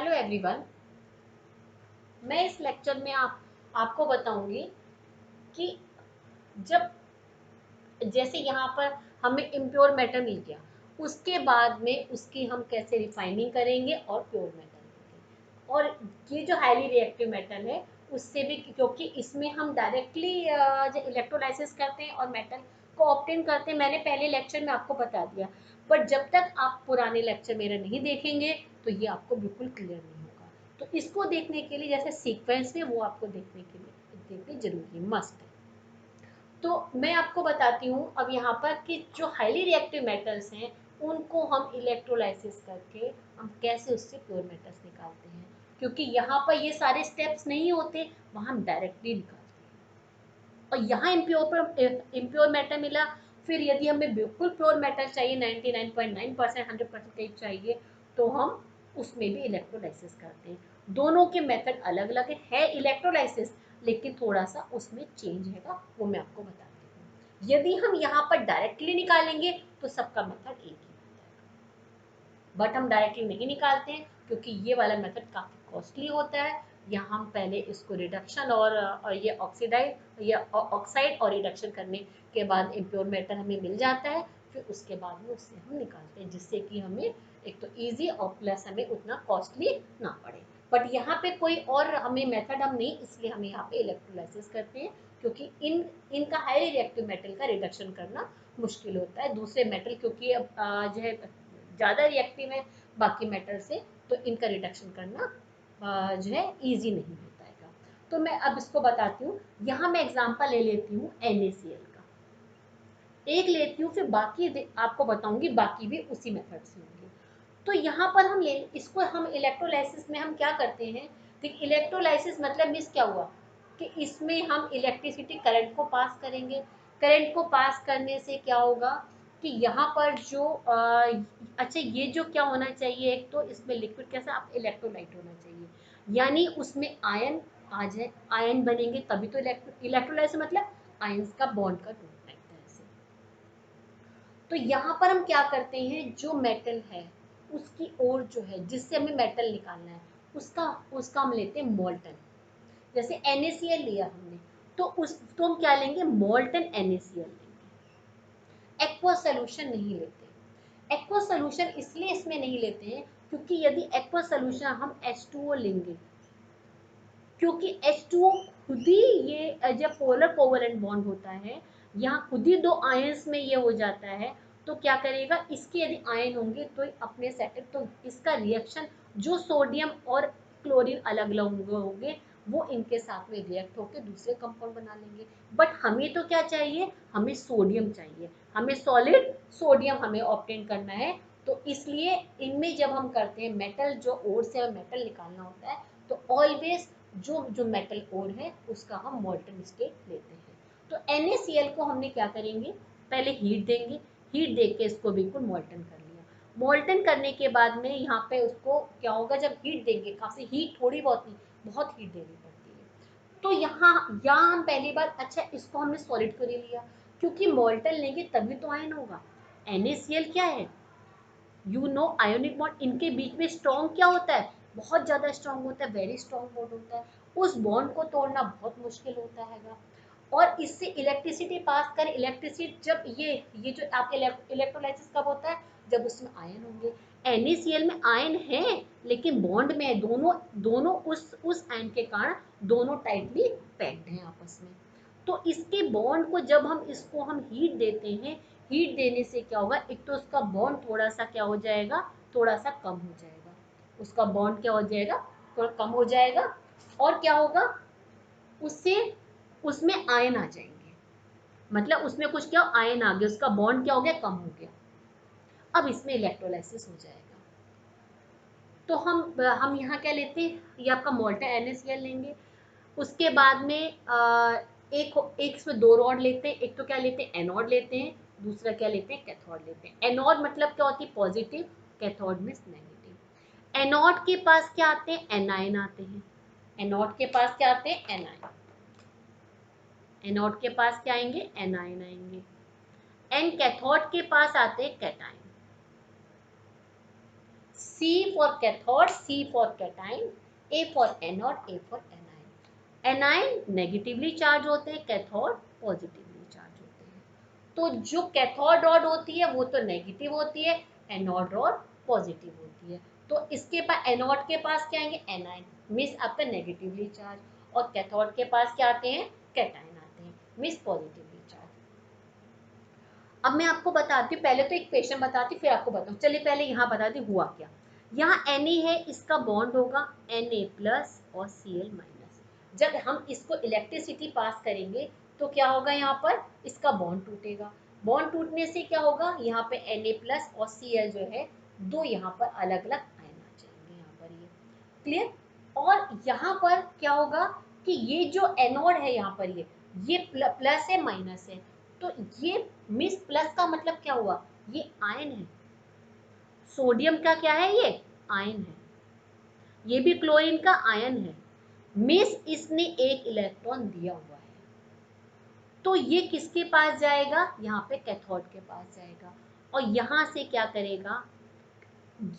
Hello everyone. मैं इस lecture में आपको बताऊंगी कि जब जैसे यहाँ पर हमें इम्प्योर मेटल मिल गया, उसके बाद में उसकी हम कैसे रिफाइनिंग करेंगे और प्योर मेटल लेंगे। और ये जो हाईली रिएक्टिव मेटल है उससे भी, क्योंकि इसमें हम डायरेक्टली जो इलेक्ट्रोलाइसिस करते हैं और मेटल को ऑब्टेन करते हैं, मैंने पहले लेक्चर में आपको बता दिया। बट जब तक आप पुराने लेक्चर मेरे नहीं देखेंगे तो ये आपको बिल्कुल क्लियर नहीं होगा। तो इसको देखने के लिए जैसे सीक्वेंस में वो आपको देखनी जरूरी है, मस्ट है। तो मैं आपको बताती हूँ अब यहाँ पर कि जो हाईली रिएक्टिव मेटल्स हैं उनको हम इलेक्ट्रोलाइसिस करके हम कैसे उससे प्योर मेटल्स निकालते हैं, क्योंकि यहाँ पर ये सारे स्टेप्स नहीं होते, वहाँ हम डायरेक्टली निकालते हैं। और यहाँ इम्प्योर मेटल मिला, फिर यदि हमें बिल्कुल प्योर मेटल चाहिए 99.9%, 100% चाहिए, तो हम उसमें भी इलेक्ट्रोलाइसिस करते हैं। दोनों के मेथड अलग अलग है इलेक्ट्रोलाइसिस, लेकिन थोड़ा सा उसमें चेंज है, वो मैं आपको बताती हूँ। यदि हम यहाँ पर डायरेक्टली निकालेंगे तो सबका मेथड एक ही, बट हम डायरेक्टली नहीं निकालते हैं क्योंकि ये वाला मेथड काफ़ी कॉस्टली होता है। यहाँ हम पहले इसको रिडक्शन और ये ऑक्सीडाइड या ऑक्साइड और रिडक्शन करने के बाद इम्प्योर मेटल हमें मिल जाता है, फिर उसके बाद में उससे हम निकालते हैं, जिससे कि हमें एक तो ईजी और प्लस हमें उतना कॉस्टली ना पड़े। बट यहाँ पे कोई और हमें मेथड हम नहीं, इसलिए हम यहाँ पे इलेक्ट्रोलाइसिस करते हैं, क्योंकि इनका हाईली रिएक्टिव मेटल का रिडक्शन करना मुश्किल होता है दूसरे मेटल, क्योंकि अब जो है ज़्यादा रिएक्टिव है बाकी मेटल से, तो इनका रिडक्शन करना जो है ईजी नहीं होता है। तो मैं अब इसको बताती हूँ। यहाँ मैं एग्जांपल ले लेती हूँ NaCl का, एक लेती हूँ, फिर बाकी आपको बताऊंगी, बाकी भी उसी मेथड से होंगे। तो यहाँ पर हम इसको हम इलेक्ट्रोलाइसिस में हम क्या करते हैं, देखिए इलेक्ट्रोलाइसिस मतलब मीन्स क्या हुआ कि इसमें हम इलेक्ट्रिसिटी करंट को पास करेंगे। करंट को पास करने से क्या होगा कि यहाँ पर जो अच्छा ये जो क्या होना चाहिए, एक तो इसमें लिक्विड कैसा, आप इलेक्ट्रोलाइट होना चाहिए, यानी उसमें आयन आ जाए, आयन बनेंगे तभी तो इलेक्ट्रोलाइसिस मतलब आयंस का बॉन्ड का टूटना एक तरह से। तो यहाँ पर हम क्या करते हैं, जो मेटल है उसकी ओर जो है जिससे हमें मेटल निकालना है उसका उसका हम लेते हैं मोल्टन। जैसे NaCl लिया हमने, तो हम क्या लेंगे, मोल्टन NaCl लेंगे। एक्वा सोल्यूशन नहीं लेते। एक्वा सोल्यूशन इसलिए इसमें नहीं लेते हैं क्योंकि यदि एक्वा सोल्यूशन हम H2O लेंगे, क्योंकि H2O खुद ही ये जब पोलर कोवलेंट बॉन्ड होता है, यहाँ खुद ही दो आयंस में ये हो जाता है, तो क्या करेगा, इसके यदि आयन होंगे तो अपने सेट, तो इसका रिएक्शन जो सोडियम और क्लोरीन अलग अलग होंगे वो इनके साथ में रिएक्ट होकर दूसरे कंपाउंड बना लेंगे। बट हमें तो क्या चाहिए, हमें सोडियम चाहिए, हमें सॉलिड सोडियम हमें ऑब्टेन करना है। तो इसलिए इनमें जब हम करते हैं मेटल, जो ओर से हमें मेटल निकालना होता है, तो ऑलवेज जो मेटल ओर है उसका हम मोल्टन स्टेट लेते हैं। तो NaCl को हमने क्या करेंगे, पहले हीट देंगे, हीट दे के इसको बिल्कुल मोल्टन कर लिया। मोल्टन करने के बाद में यहाँ पे उसको क्या होगा, जब हीट देंगे, काफ़ी हीट, थोड़ी बहुत नहीं, बहुत हीट देनी पड़ती है। तो यहाँ हम पहली बार, अच्छा इसको हमने सॉलिड कर लिया, क्योंकि मोल्टन लेंगे तभी तो आयन होगा। NaCl क्या है, आयोनिक बॉन्ड, इनके बीच में स्ट्रॉन्ग क्या होता है, बहुत ज्यादा स्ट्रॉन्ग होता है, वेरी स्ट्रॉन्ग बॉन्ड होता है। उस बॉन्ड को तोड़ना बहुत मुश्किल होता है। और इससे इलेक्ट्रिसिटी पास कर, इलेक्ट्रिसिटी जब ये जो आप इलेक्ट्रोलाइसिस कब होता है, जब उसमें आयन होंगे। NaCl में आयन है लेकिन बॉन्ड में है, दोनों दोनों उस आयन के कारण दोनों टाइटली पैक्ड हैं आपस में। तो इसके बॉन्ड को जब हम हीट देते हैं, हीट देने से क्या होगा, एक तो उसका बॉन्ड थोड़ा सा क्या हो जाएगा, थोड़ा सा कम हो जाएगा, उसका बॉन्ड क्या हो जाएगा, थोड़ा कम हो जाएगा। और क्या होगा, उससे उसमें आयन आ जाएंगे, मतलब उसमें कुछ क्या आयन आ गया, उसका बॉन्ड क्या हो गया, कम हो गया। अब इसमें इलेक्ट्रोलाइसिस हो जाएगा। तो हम यहाँ क्या लेते हैं, ये आपका मोल्टन NaCl लेंगे। उसके बाद में एक इसमें दो रॉड लेते हैं, एक तो क्या लेते हैं, एनोड लेते हैं, दूसरा क्या लेते हैं, कैथोड लेते हैं। एनोड मतलब क्या होती है, पॉजिटिव, कैथोड में नेगेटिव। एनोड के पास क्या आते हैं, एनायन आते हैं। एनोड के पास क्या आते हैं, एनायन। एनोड के पास क्या आएंगे, एनायन आएंगे। एंड कैथोड के पास आते हैं cation. C for cathode, C for cation, A for anode, A for anion. A9 negatively charge होते हैं, कैथोड पॉजिटिवली चार्ज होते हैं। तो जो कैथोड रॉड होती है वो तो नेगेटिव होती है, एनोड रॉड पॉजिटिव होती है। तो इसके पास एनोड के पास क्या आएंगे, एनाइन मींस आपका नेगेटिवली चार्ज, और कैथोड के पास क्या आते हैं, कैटाइन आते हैं मींस पॉजिटिवली चार्ज। अब मैं आपको बताती हूँ, पहले तो एक इक्वेशन बताती फिर आपको बताऊँ। चलिए पहले यहाँ बताती हुआ क्या। यहाँ Na है, इसका बॉन्ड होगा Na प्लस और Cl माइनस। जब हम इसको इलेक्ट्रिसिटी पास करेंगे तो क्या होगा, यहाँ पर इसका बॉन्ड टूटेगा। बॉन्ड टूटने से क्या होगा, यहाँ पे Na प्लस और Cl जो है दो यहाँ पर अलग अलग आयन आ जाएंगे यहाँ पर, ये क्लियर। और यहाँ पर क्या होगा कि ये जो एनोड है यहाँ पर ये प्लस है माइनस है, तो ये मिस प्लस का मतलब क्या हुआ, ये आयन है। सोडियम का क्या है, ये आयन है, ये भी क्लोरीन का आयन है। मिस इसने एक इलेक्ट्रॉन दिया हुआ है, तो ये किसके पास जाएगा, यहाँ पे कैथोड के पास जाएगा, और यहाँ से क्या करेगा,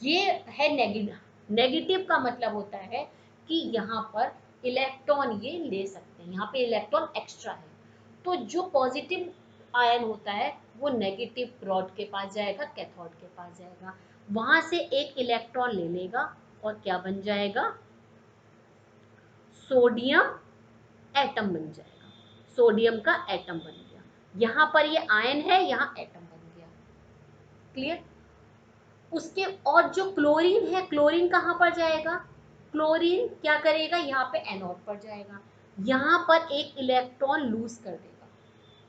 ये है नेगेटिव। नेगेटिव का मतलब होता है कि यहाँ पर इलेक्ट्रॉन ये ले सकते हैं, यहाँ पे इलेक्ट्रॉन एक्स्ट्रा है। तो जो पॉजिटिव आयन होता है वो नेगेटिव रॉड के पास जाएगा, कैथोड के पास जाएगा, वहां से एक इलेक्ट्रॉन ले लेगा और क्या बन जाएगा, सोडियम एटम बन जाएगा। सोडियम का एटम बन गया, यहाँ पर ये आयन है, यहाँ एटम बन गया, क्लियर। उसके और जो क्लोरीन है, क्लोरीन कहाँ पर जाएगा, क्लोरीन क्या करेगा, यहाँ पे एनोड पर जाएगा, यहाँ पर एक इलेक्ट्रॉन लूज कर देगा,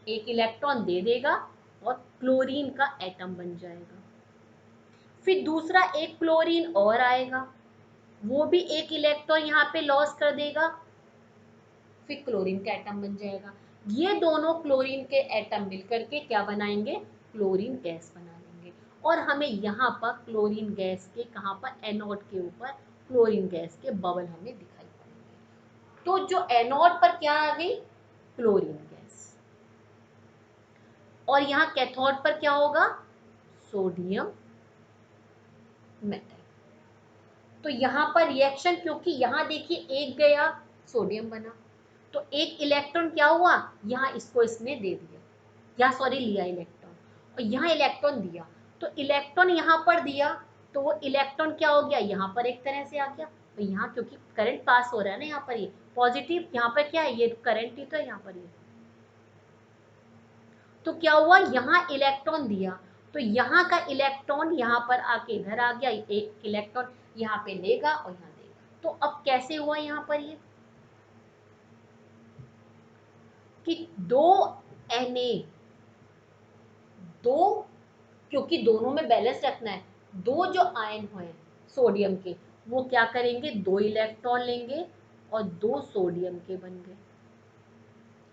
एक इलेक्ट्रॉन दे देगा और क्लोरीन का एटम बन जाएगा। फिर दूसरा एक क्लोरीन और आएगा, वो भी एक इलेक्ट्रॉन यहाँ पे लॉस कर देगा, फिर क्लोरीन का एटम बन जाएगा। ये दोनों क्लोरीन के एटम मिलकर के क्या बनाएंगे, क्लोरीन गैस बना लेंगे। और हमें यहाँ पर क्लोरीन गैस के कहाँ पर, एनोड के ऊपर क्लोरीन गैस के बबल हमें दिखाई पड़ेंगे। तो जो एनोड पर क्या आ गई, क्लोरीन गैस, और यहाँ कैथोड पर क्या होगा, सोडियम मेटल। तो यहाँ पर रिएक्शन, क्योंकि यहाँ देखिए एक गया सोडियम बना, तो एक इलेक्ट्रॉन क्या हुआ, यहाँ इसको इसने दे दिया, या सॉरी लिया इलेक्ट्रॉन, और यहाँ इलेक्ट्रॉन दिया, तो इलेक्ट्रॉन यहाँ पर दिया, तो वो इलेक्ट्रॉन क्या हो गया, यहाँ पर एक तरह से आ गया। तो यहाँ क्योंकि करंट पास हो रहा है ना, यहाँ पर ये पॉजिटिव, यहाँ पर क्या है, ये करंट ही तो है यहाँ पर ये, तो क्या हुआ, यहाँ इलेक्ट्रॉन दिया, तो यहाँ का इलेक्ट्रॉन यहाँ पर आके इधर आ गया, एक इलेक्ट्रॉन यहाँ पे लेगा और यहाँ देगा। तो अब कैसे हुआ यहाँ पर ये कि दो Na, दो, क्योंकि दोनों में बैलेंस रखना है, दो जो आयन हुए सोडियम के, वो क्या करेंगे, दो इलेक्ट्रॉन लेंगे और दो सोडियम के बन गए।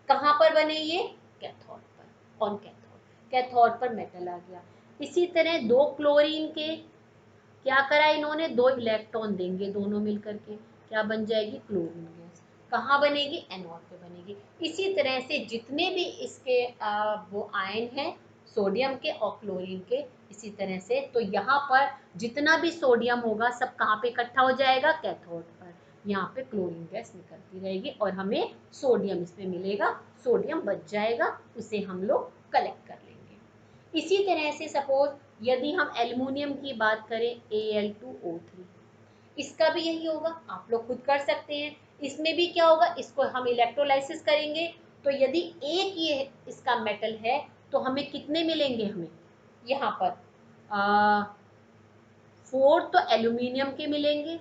कहाँ पर बने ये, कैथोड पर, ऑन कैथोड, कैथोड पर मेटल आ गया। इसी तरह दो क्लोरीन के क्या करा इन्होंने, दो इलेक्ट्रॉन देंगे दोनों मिलकर के, क्या बन जाएगी, क्लोरीन गैस। कहाँ बनेगी, एनोड पे बनेगी। इसी तरह से जितने भी इसके वो आयन हैं सोडियम के और क्लोरीन के, इसी तरह से, तो यहाँ पर जितना भी सोडियम होगा सब कहाँ पे इकट्ठा हो जाएगा, कैथोड पर। यहाँ पे क्लोरीन गैस निकलती रहेगी और हमें सोडियम इसमें मिलेगा, सोडियम बच जाएगा, उसे हम लोग कलेक्ट कर लेंगे। इसी तरह से सपोज यदि हम एल्युमिनियम की बात करें, Al2O3, इसका भी यही होगा, आप लोग खुद कर सकते हैं। इसमें भी क्या होगा, इसको हम इलेक्ट्रोलाइसिस करेंगे, तो यदि एक ये इसका मेटल है तो हमें कितने मिलेंगे, हमें यहाँ पर 4 तो एल्यूमिनियम के मिलेंगे,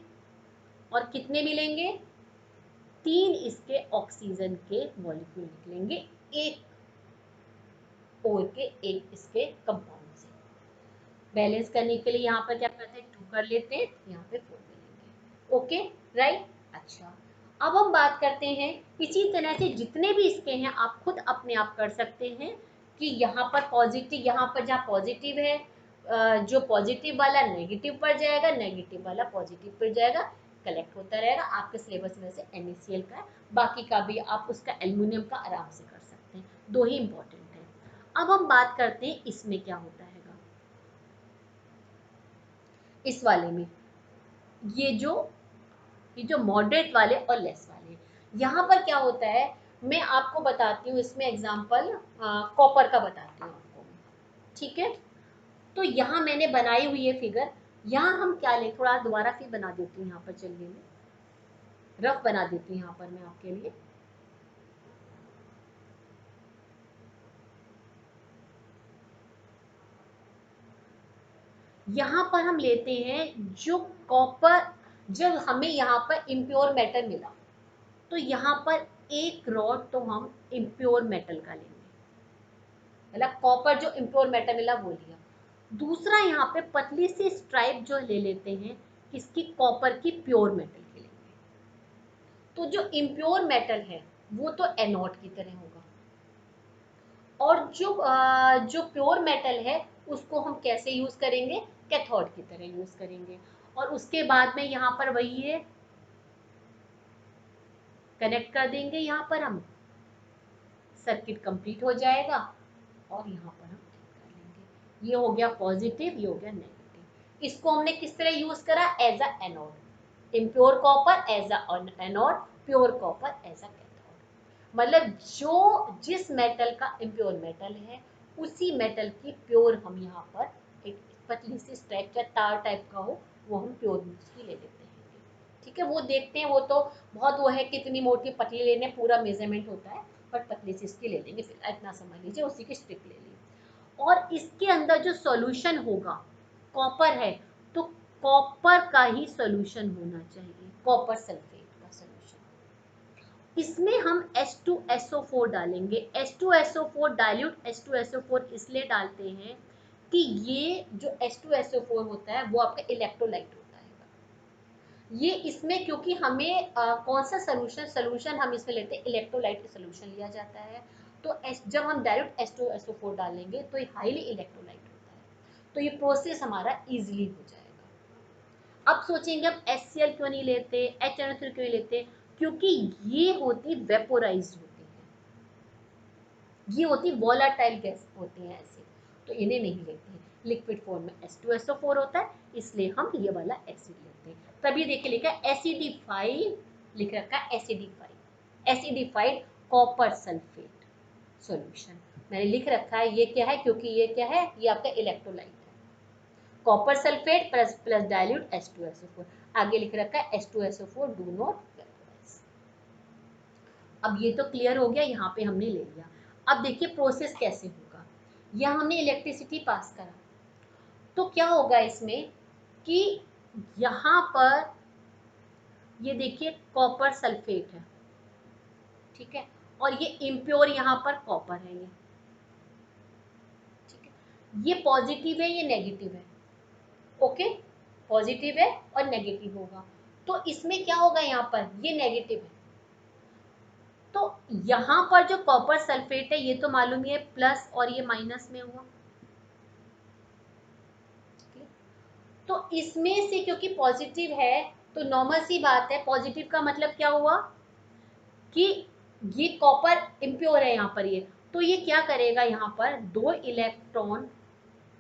और कितने मिलेंगे, 3 इसके ऑक्सीजन के मॉलिक्यूल निकलेंगे, एक और के एक इसके कंपाउंड से। बैलेंस करने के लिए यहाँ पर क्या करते हैं, 2 कर लेते हैं, यहाँ पे 4 मिलेंगे। Okay, right. अच्छा, अब हम बात करते हैं, इसी तरह से जितने भी इसके हैं आप खुद अपने आप कर सकते हैं कि यहाँ पर पॉजिटिव, यहाँ पर जहाँ पॉजिटिव है, जो पॉजिटिव वाला नेगेटिव पर जाएगा, नेगेटिव वाला पॉजिटिव पर जाएगा, कलेक्ट होता रहेगा। आपके सिलेबस में से NaCl का है, बाकी का भी आप उसका एल्युमिनियम का आराम से कर सकते हैं, दो ही इंपॉर्टेंट है। अब हम बात करते हैं इसमें क्या होता है, इस वाले में ये जो मॉडरेट वाले और लेस वाले, यहाँ पर क्या होता है, मैं आपको बताती हूँ इसमें एग्जांपल कॉपर का बताती हूँ आपको, ठीक है। तो यहाँ मैंने बनाई हुई है फिगर, यहाँ हम क्या ले, थोड़ा दोबारा फिर बना देती हूँ, यहाँ पर चलिए मैं रफ बना देती हूँ यहाँ पर मैं आपके लिए। यहाँ पर हम लेते हैं जो कॉपर, जब हमें यहाँ पर इम्प्योर मेटल मिला, तो यहाँ पर एक रॉड तो हम इम्प्योर मेटल का लेंगे, मतलब कॉपर जो इम्प्योर मेटल मिला वो लिया। दूसरा यहाँ पे पतली सी स्ट्राइप जो ले लेते हैं किसकी, कॉपर की प्योर मेटल की लेंगे। तो जो इम्प्योर मेटल है वो तो एनोड की तरह होगा, और जो प्योर मेटल है उसको हम कैसे यूज करेंगे, कैथोड की तरह यूज करेंगे। और उसके बाद में यहाँ पर वही है, कनेक्ट कर देंगे, यहाँ पर हम सर्किट कंप्लीट हो जाएगा, और यहाँ पर हम कर लेंगे। ये हो गया पॉजिटिव, ये हो गया नेगेटिव। इसको हमने किस तरह यूज करा, as a anode, impure copper as a anode, pure copper as a cathode. मतलब जो जिस मेटल का इम्प्योर मेटल है उसी मेटल की प्योर हम यहाँ पर एक पतली सी स्ट्रैप या तार टाइप का हो वो हम प्योर की ले लेते हैं, ठीक है। वो देखते हैं, वो तो बहुत वो है कितनी मोटी पतली लेने, पूरा मेजरमेंट होता है, बट पतली सी इसकी ले लेंगे, फिर इतना समझ लीजिए, उसी की स्ट्रिप ले ली। और इसके अंदर जो सॉल्यूशन होगा, कॉपर है तो कॉपर का ही सॉल्यूशन होना चाहिए, कॉपर सल्फेट का सॉल्यूशन। इसमें हम H2SO4 डालेंगे। H2SO4 डाइल्यूट H2SO4 इसलिए डालते हैं कि ये जो H2SO4 होता है वो आपका इलेक्ट्रोलाइट होता है। ये इसमें क्योंकि हमें कौन सा सोल्यूशन हम इसमें लेते हैं, इलेक्ट्रोलाइट सोल्यूशन लिया जाता है। तो जब हम डायरेक्ट H2SO4 डालेंगे तो ये हाईली इलेक्ट्रोलाइट होता है, तो ये प्रोसेस हमारा इजीली हो जाएगा। अब सोचेंगे हम HCl क्यों नहीं लेते, HNO3 क्यों नहीं लेते, क्योंकि ये होती वेपोराइज होती है, ये होती वोलाटाइल गैस होती है ऐसे, तो इन्हें नहीं लेते हैं। लिक्विड फॉर्म में H2SO4 होता है, इसलिए हम ये वाला एसिड लेते हैं। तभी देखिए लिखा है एसिडिफाइड, लिख रखा है acidified, acidified copper sulphate solution मैंने लिख रखा है। ये क्या है, क्योंकि ये क्या है, ये आपका इलेक्ट्रोलाइट है, copper sulphate plus plus dilute H2SO4, आगे लिख रखा है H2SO4 डू नॉट वेपोराइज। अब ये तो क्लियर हो गया, यहाँ पे हमने ले लिया। अब देखिए प्रोसेस कैसे होगा, यहाँ हमने इलेक्ट्रिसिटी पास करा, तो क्या होगा इसमें कि यहाँ पर ये देखिए कॉपर सल्फेट है, ठीक है, और ये इम्प्योर यहाँ पर कॉपर है, ये ठीक है, ये पॉजिटिव है, ये नेगेटिव है, ओके, पॉजिटिव है और नेगेटिव होगा। तो इसमें क्या होगा, यहाँ पर ये नेगेटिव है, तो यहाँ पर जो कॉपर सल्फेट है ये तो मालूम ही है प्लस और ये माइनस में हुआ, तो इसमें से क्योंकि पॉजिटिव है तो नॉर्मल सी बात है, पॉजिटिव का मतलब क्या हुआ कि ये कॉपर इम्प्योर है यहाँ पर, ये तो ये क्या करेगा, यहाँ पर 2 इलेक्ट्रॉन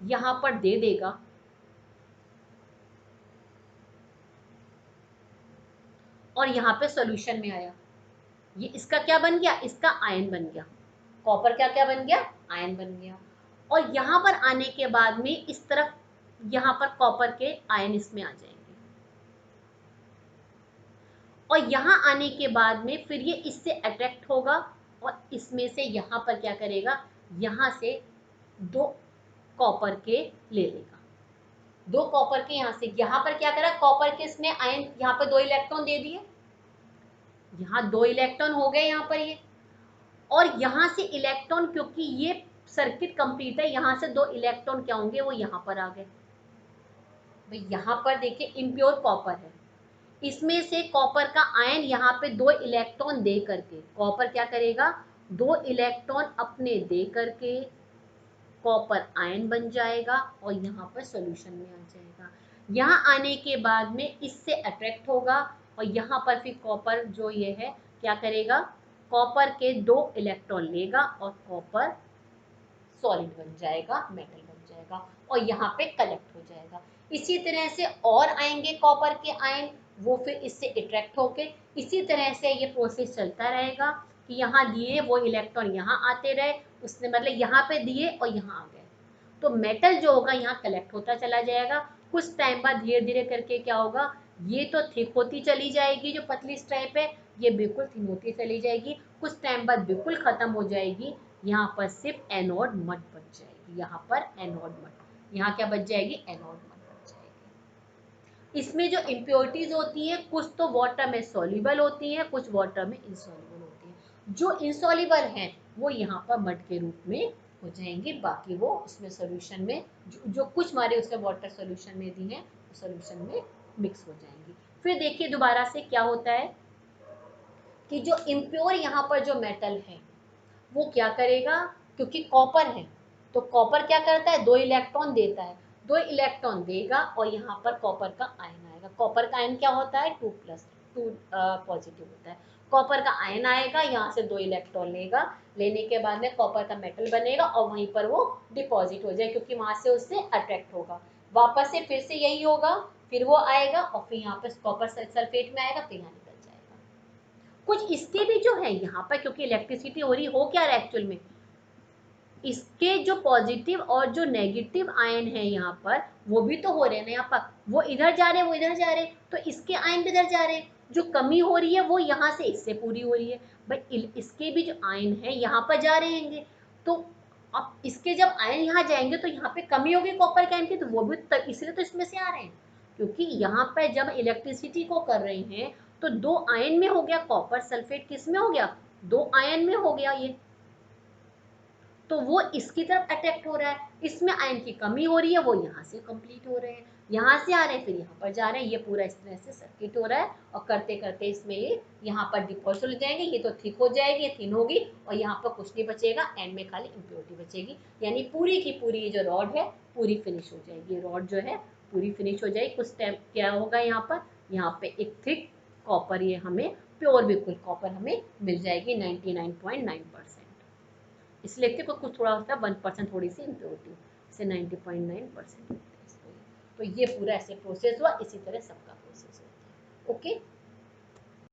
यहाँ पर दे देगा, और यहाँ पे सॉल्यूशन में आया, ये इसका क्या बन गया, इसका आयन बन गया, कॉपर क्या क्या बन गया, आयन बन गया। और यहाँ पर आने के बाद में इस तरफ यहाँ पर कॉपर के आयन इसमें आ जाएंगे, और यहाँ आने के बाद में फिर ये इससे अट्रैक्ट होगा, और इसमें से यहाँ पर क्या करेगा, यहाँ से 2 कॉपर के ले लेगा, 2 कॉपर के यहाँ पर क्या करा, कॉपर के इसने आयन यहाँ पर 2 इलेक्ट्रॉन दे दिए, यहाँ 2 इलेक्ट्रॉन हो गए यहाँ पर ये, और यहाँ से इलेक्ट्रॉन, क्योंकि ये सर्किट कंप्लीट है, यहाँ से 2 इलेक्ट्रॉन क्या होंगे, वो यहाँ पर आ गए। भाई यहाँ पर देखिए इम्प्योर कॉपर है, इसमें से कॉपर का आयन यहाँ पे 2 इलेक्ट्रॉन दे करके कॉपर क्या करेगा, 2 इलेक्ट्रॉन अपने दे करके कॉपर आयन बन जाएगा, और यहाँ पर सॉल्यूशन में आ जाएगा। यहाँ आने के बाद में इससे अट्रैक्ट होगा, और यहाँ पर फिर कॉपर जो ये है क्या करेगा, कॉपर के 2 इलेक्ट्रॉन लेगा और कॉपर सॉलिड बन जाएगा, मेटल बन जाएगा, और यहाँ पे कलेक्ट हो जाएगा। इसी तरह से और आएंगे कॉपर के आयन, वो फिर इससे अट्रैक्ट होके इसी तरह से ये प्रोसेस चलता रहेगा कि यहाँ दिए वो इलेक्ट्रॉन यहाँ आते रहे, उसने मतलब यहाँ पे दिए और यहाँ आ गए, तो मेटल जो होगा यहाँ कलेक्ट होता चला जाएगा। कुछ टाइम बाद धीरे धीरे करके क्या होगा, ये तो थिक होती चली जाएगी, जो पतली स्ट्राइप है ये बिल्कुल थिन होती चली जाएगी, कुछ टाइम बाद बिल्कुल खत्म हो जाएगी, यहाँ पर सिर्फ एनोड मड बच जाएगी, यहाँ पर एनोड मड, यहाँ क्या बच जाएगी, एनोड मड बच जाएगी। इसमें जो इम्प्योरिटीज होती हैं कुछ तो वाटर में सॉल्युबल होती हैं, कुछ वाटर में इनसॉल्युबल होती हैं, जो इनसॉल्युबल हैं वो यहाँ पर मड के रूप में हो जाएंगे, बाकी वो उसमें सॉल्यूशन में जो कुछ हमारे उसके वाटर सॉल्यूशन में दी हैं सॉल्यूशन में मिक्स हो जाएंगी। फिर देखिए दोबारा से क्या होता है कि जो इम्प्योर यहाँ पर जो मेटल है वो क्या करेगा, क्योंकि कॉपर है तो कॉपर क्या करता है, 2 इलेक्ट्रॉन देता है, 2 इलेक्ट्रॉन देगा और यहाँ पर कॉपर का आयन आएगा। कॉपर का आयन क्या होता है, 2 पॉजिटिव होता है, कॉपर का आयन आएगा, यहाँ से 2 इलेक्ट्रॉन लेगा, लेने के बाद में कॉपर का मेटल बनेगा और वहीं पर वो डिपॉजिट हो जाए, क्योंकि वहां से उससे अट्रैक्ट होगा, वापस से फिर से यही होगा, फिर वो आएगा और फिर यहाँ पे कॉपर सल्फेट में आएगा, फिर यहाँ निकल जाएगा। कुछ इसके भी जो है यहाँ पर, क्योंकि इलेक्ट्रिसिटी हो रही हो क्या रहा है एक्चुअल में, इसके जो पॉजिटिव और जो नेगेटिव आयन है यहाँ पर वो भी तो हो रहे हैं ना, यहाँ पर वो इधर जा रहे हैं वो इधर जा रहे हैं, तो इसके आयन भी इधर जा रहे हैं, जो कमी हो रही है वो यहाँ से इससे पूरी हो रही है, भाई इसके भी जो आयन है यहाँ पर जा रहे हैं, तो अब इसके जब आयन यहाँ जाएंगे तो यहाँ पे कमी होगी कॉपर के आयन की, तो वो भी इसलिए तो इसमें से आ रहे हैं, क्योंकि यहाँ पर जब इलेक्ट्रिसिटी को कर रहे हैं तो 2 आयन में हो गया, कॉपर सल्फेट किस में हो गया, 2 आयन में हो गया ये, तो वो इसकी तरफ अट्रैक्ट हो रहा है, इसमें आयन की कमी हो रही है, वो यहाँ से कंप्लीट हो रहे हैं, यहाँ से आ रहे हैं फिर यहाँ पर जा रहे हैं, ये पूरा इस तरह से सर्किट हो रहा है, और करते करते इसमें ये यहाँ पर डिपॉजिट हो जाएंगे, ये तो थिक हो जाएगी, ये थिन होगी और यहाँ पर कुछ नहीं बचेगा, एंड में खाली इम्प्योरिटी बचेगी, यानी पूरी की पूरी ये जो रॉड है पूरी फिनिश हो जाएगी, ये रॉड जो है पूरी फिनिश हो जाएगी। कुछ टाइम क्या होगा, यहाँ पे एक थिक कॉपर, ये हमें प्योर बिल्कुल कॉपर हमें मिल जाएगी 99.9%, इसलिए लिखते कुछ थोड़ा होता है 1% थोड़ी सी इम्प्योरिटी, इसे 90.9% लिखते हैं इसको। तो ये पूरा ऐसे प्रोसेस हुआ, इसी तरह सबका प्रोसेस होता है। ओके।